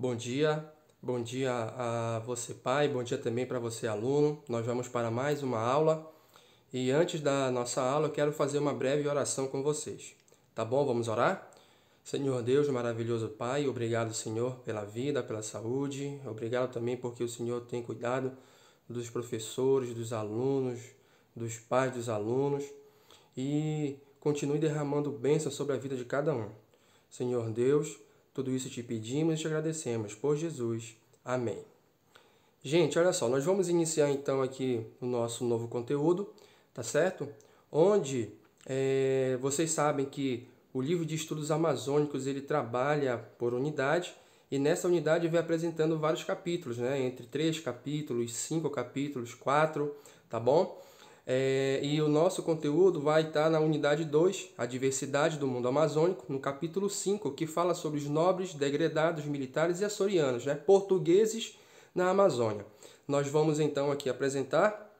Bom dia a você pai, bom dia também para você aluno. Nós vamos para mais uma aula e antes da nossa aula eu quero fazer uma breve oração com vocês. Tá bom? Vamos orar? Senhor Deus, maravilhoso Pai, obrigado Senhor pela vida, pela saúde, obrigado também porque o Senhor tem cuidado dos professores, dos alunos, dos pais dos alunos e continue derramando bênção sobre a vida de cada um. Senhor Deus, tudo isso te pedimos e te agradecemos por Jesus. Amém. Gente, olha só, nós vamos iniciar então aqui o nosso novo conteúdo, tá certo? Onde vocês sabem que o livro de estudos amazônicos ele trabalha por unidade e nessa unidade vem apresentando vários capítulos, né? Entre 3 capítulos, 5 capítulos, 4, tá bom? E o nosso conteúdo vai estar na unidade 2, a diversidade do mundo amazônico, no capítulo 5, que fala sobre os nobres, degredados, militares e açorianos, né? Portugueses na Amazônia. Nós vamos então aqui apresentar,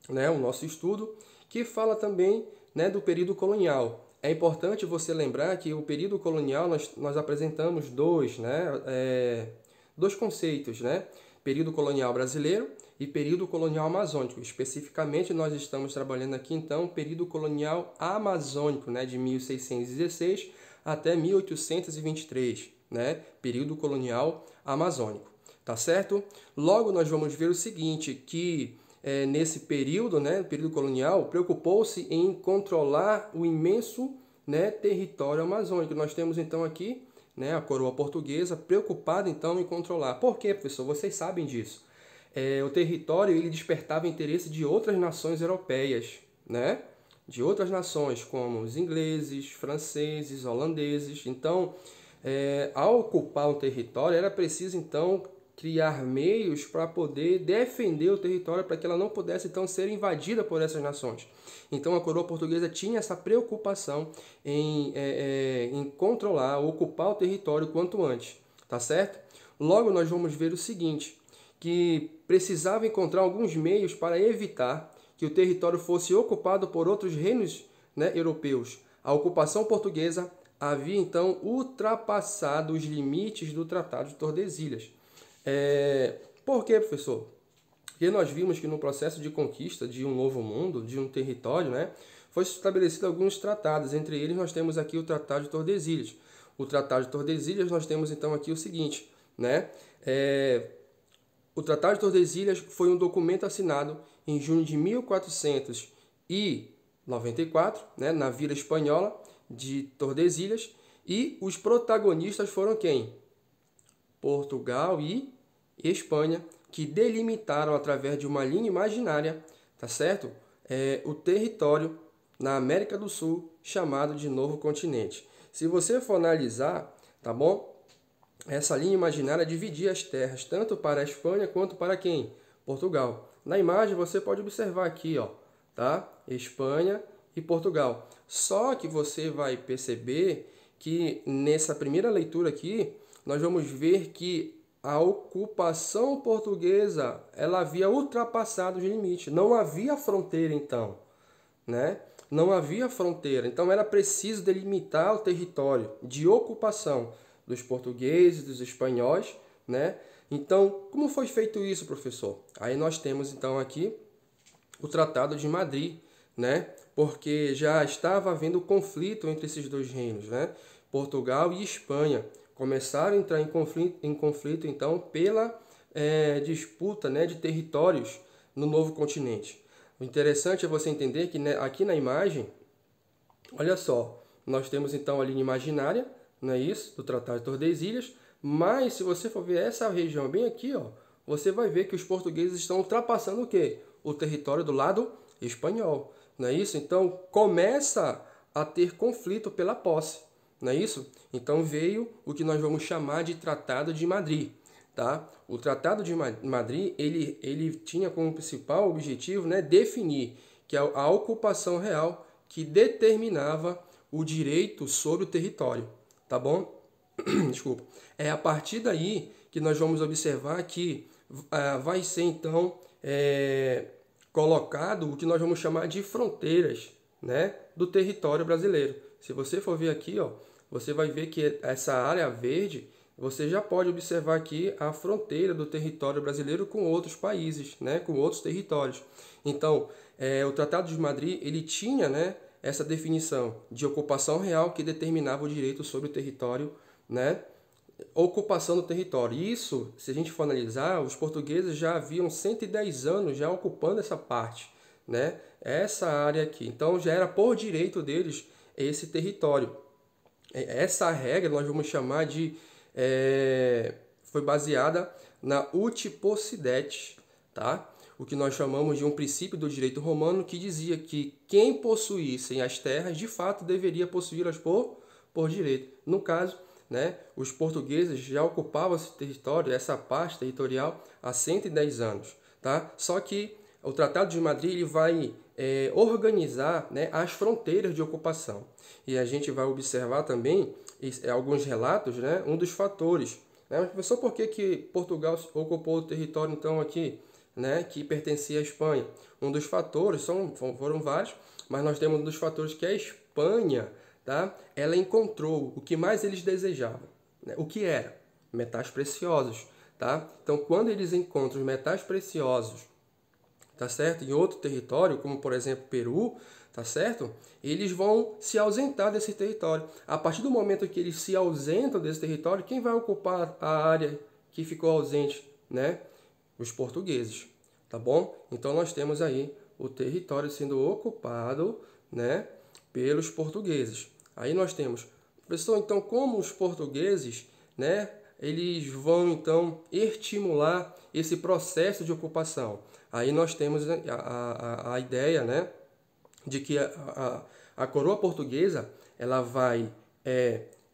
né, o nosso estudo, que fala também, né, do período colonial. É importante você lembrar que o período colonial nós apresentamos dois conceitos, né? Período colonial brasileiro e período colonial amazônico. Especificamente, nós estamos trabalhando aqui, então, o período colonial amazônico, né, de 1616 até 1823, né, período colonial amazônico, tá certo? Logo, nós vamos ver o seguinte, que nesse período, né, período colonial, preocupou-se em controlar o imenso, né, território amazônico. Nós temos, então, aqui, né, a coroa portuguesa preocupada, então, em controlar. Por quê, professor? Vocês sabem disso. O território ele despertava interesse de outras nações europeias, né? De outras nações, como os ingleses, franceses, holandeses. Então, ao ocupar o território, era preciso, então, criar meios para poder defender o território, para que ela não pudesse, então, ser invadida por essas nações. Então, a coroa portuguesa tinha essa preocupação em controlar, ocupar o território quanto antes, tá certo? Logo, nós vamos ver o seguinte, que precisava encontrar alguns meios para evitar que o território fosse ocupado por outros reinos, né, europeus. A ocupação portuguesa havia, então, ultrapassado os limites do Tratado de Tordesilhas. Por quê, professor? Porque nós vimos que no processo de conquista de um novo mundo, de um território, né, foi estabelecido alguns tratados. Entre eles, nós temos aqui o Tratado de Tordesilhas. O Tratado de Tordesilhas, nós temos, então, aqui o seguinte, né? O Tratado de Tordesilhas foi um documento assinado em junho de 1494, né, na Vila Espanhola de Tordesilhas, e os protagonistas foram quem? Portugal e Espanha, que delimitaram através de uma linha imaginária, tá certo? O território na América do Sul, chamado de Novo Continente. Se você for analisar, tá bom? Essa linha imaginária dividia as terras tanto para a Espanha quanto para quem? Portugal. Na imagem você pode observar aqui, ó, tá? Espanha e Portugal. Só que você vai perceber que nessa primeira leitura aqui, nós vamos ver que a ocupação portuguesa, ela havia ultrapassado os limites. Não havia fronteira então, né? Não havia fronteira. Então era preciso delimitar o território de ocupação dos portugueses, dos espanhóis, né? Então, como foi feito isso, professor? Aí nós temos então aqui o Tratado de Madrid, né? Porque já estava havendo conflito entre esses dois reinos, né? Portugal e Espanha começaram a entrar em conflito então pela disputa, né, de territórios no novo continente. O interessante é você entender que, né, aqui na imagem, olha só, nós temos então a linha imaginária, não é isso? Do Tratado de Tordesilhas, mas se você for ver essa região bem aqui, ó, você vai ver que os portugueses estão ultrapassando o quê? O território do lado espanhol, não é isso? Então começa a ter conflito pela posse, não é isso? Então veio o que nós vamos chamar de Tratado de Madrid, tá? O Tratado de Madrid, ele tinha como principal objetivo, né, definir que a ocupação real que determinava o direito sobre o território, tá bom? Desculpa. É a partir daí que nós vamos observar que vai ser então colocado o que nós vamos chamar de fronteiras, né, do território brasileiro. Se você for ver aqui, ó, você vai ver que essa área verde, você já pode observar aqui a fronteira do território brasileiro com outros países, né, com outros territórios. Então, o Tratado de Madrid ele tinha, né, essa definição de ocupação real que determinava o direito sobre o território, né, ocupação do território. Isso, se a gente for analisar, os portugueses já haviam 110 anos já ocupando essa parte, né, essa área aqui. Então, já era por direito deles esse território. Essa regra nós vamos chamar de foi baseada na uti possidetis, tá? O que nós chamamos de um princípio do direito romano que dizia que quem possuísse as terras, de fato, deveria possuí-las por direito. No caso, né, os portugueses já ocupavam esse território, essa parte territorial, há 110 anos, tá? Só que o Tratado de Madrid ele vai organizar, né, as fronteiras de ocupação. E a gente vai observar também alguns relatos, né, um dos fatores. Né? Mas, professor, por que Portugal ocupou o território, então, aqui, né, que pertencia à Espanha? Um dos fatores, foram vários, mas nós temos um dos fatores que a Espanha, tá, ela encontrou o que mais eles desejavam. Né? O que era? Metais preciosos. Tá? Então, quando eles encontram os metais preciosos, tá certo? Em outro território, como por exemplo Peru, tá certo? Eles vão se ausentar desse território. A partir do momento que eles se ausentam desse território, quem vai ocupar a área que ficou ausente, né? Os portugueses, tá bom? Então nós temos aí o território sendo ocupado, né, pelos portugueses. Aí nós temos, professor, então como os portugueses, né, eles vão então estimular esse processo de ocupação? Aí nós temos a ideia, né, de que a coroa portuguesa ela vai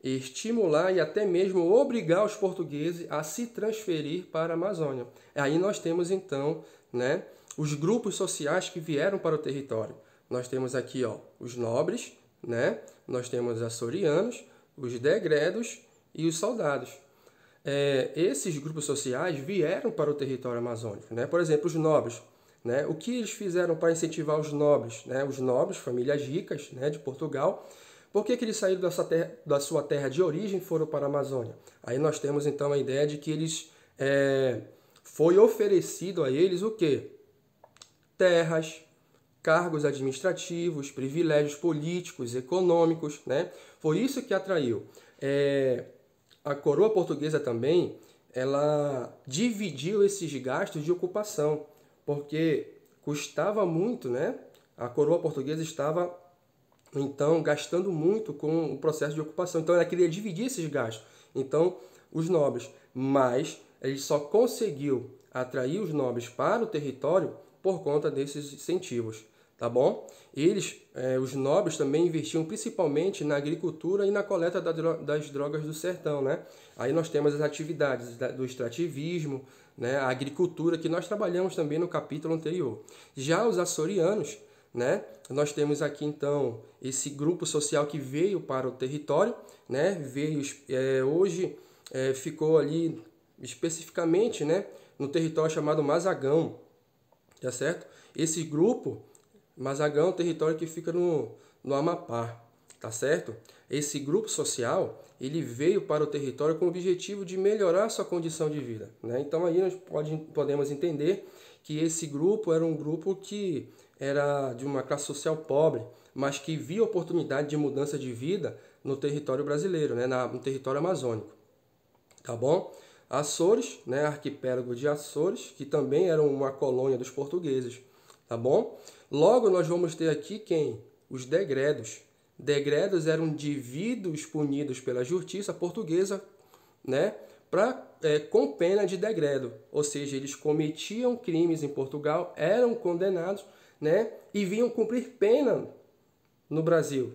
estimular e até mesmo obrigar os portugueses a se transferir para a Amazônia. Aí nós temos então, né, os grupos sociais que vieram para o território. Nós temos aqui, ó, os nobres, né, nós temos os açorianos, os degredos e os soldados. Esses grupos sociais vieram para o território amazônico, né? Por exemplo, os nobres, né? O que eles fizeram para incentivar os nobres, né? Os nobres, famílias ricas, né, de Portugal, por que eles saíram da sua terra de origem e foram para a Amazônia? Aí nós temos então a ideia de que eles foi oferecido a eles o quê? Terras, cargos administrativos, privilégios políticos, econômicos, né? Foi isso que atraiu. A coroa portuguesa também, ela dividiu esses gastos de ocupação, porque custava muito, né? A coroa portuguesa estava, então, gastando muito com o processo de ocupação. Então, ela queria dividir esses gastos. Então, os nobres, mas ele só conseguiu atrair os nobres para o território por conta desses incentivos. Tá bom? Eles, os nobres também investiam principalmente na agricultura e na coleta das drogas do sertão, né? Aí nós temos as atividades do extrativismo, né? A agricultura, que nós trabalhamos também no capítulo anterior. Já os açorianos, né? Nós temos aqui então esse grupo social que veio para o território, né? Hoje ficou ali especificamente, né, no território chamado Mazagão, tá certo? Esse grupo Mazagão é um território que fica no Amapá, tá certo? Esse grupo social, ele veio para o território com o objetivo de melhorar sua condição de vida, né? Então aí nós podemos entender que esse grupo era um grupo que era de uma classe social pobre, mas que via oportunidade de mudança de vida no território brasileiro, né? No território amazônico, tá bom? Açores, né? Arquipélago de Açores, que também era uma colônia dos portugueses, tá bom? Logo, nós vamos ter aqui quem? Os degredos. Degredos eram indivíduos punidos pela justiça portuguesa, né, com pena de degredo. Ou seja, eles cometiam crimes em Portugal, eram condenados, né, e vinham cumprir pena no Brasil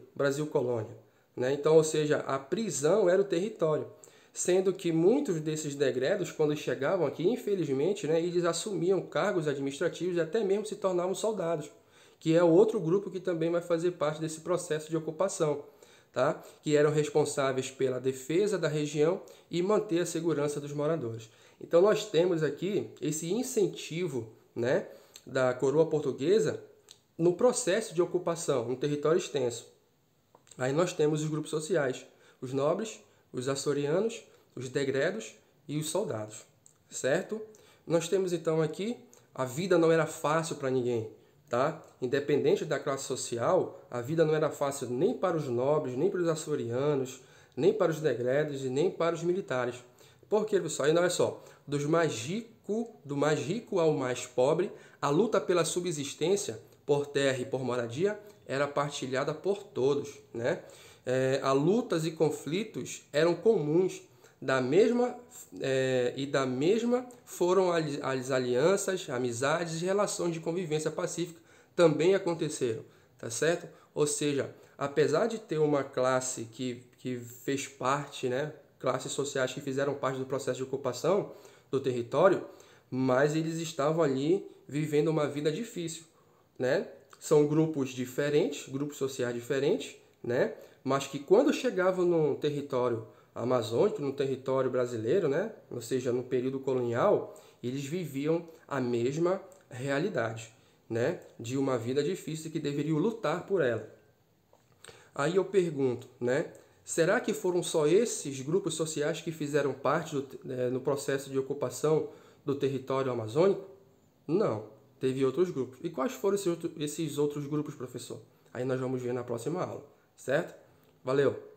colônia. Né? Então, ou seja, a prisão era o território. Sendo que muitos desses degredos, quando chegavam aqui, infelizmente, né, eles assumiam cargos administrativos e até mesmo se tornavam soldados, que é outro grupo que também vai fazer parte desse processo de ocupação, tá? Que eram responsáveis pela defesa da região e manter a segurança dos moradores. Então nós temos aqui esse incentivo, né, da coroa portuguesa no processo de ocupação, um território extenso. Aí nós temos os grupos sociais, os nobres, os açorianos, os degredos e os soldados, certo? Nós temos então aqui, a vida não era fácil para ninguém, tá? Independente da classe social, a vida não era fácil nem para os nobres, nem para os açorianos, nem para os degredos e nem para os militares. Porque, pessoal, aí não é só, do mais rico ao mais pobre, a luta pela subsistência por terra e por moradia era partilhada por todos, né? As lutas e conflitos eram comuns, da mesma foram as alianças, amizades e relações de convivência pacífica também aconteceram, tá certo? Ou seja, apesar de ter uma classe que fez parte, né, classes sociais que fizeram parte do processo de ocupação do território, mas eles estavam ali vivendo uma vida difícil, né? São grupos diferentes, grupos sociais diferentes, né? Mas que quando chegavam no território amazônico, no território brasileiro, né? Ou seja, no período colonial, eles viviam a mesma realidade, né? De uma vida difícil que deveriam lutar por ela. Aí eu pergunto, né? Será que foram só esses grupos sociais que fizeram parte no processo de ocupação do território amazônico? Não, teve outros grupos. E quais foram esses outros grupos, professor? Aí nós vamos ver na próxima aula, certo? Valeu!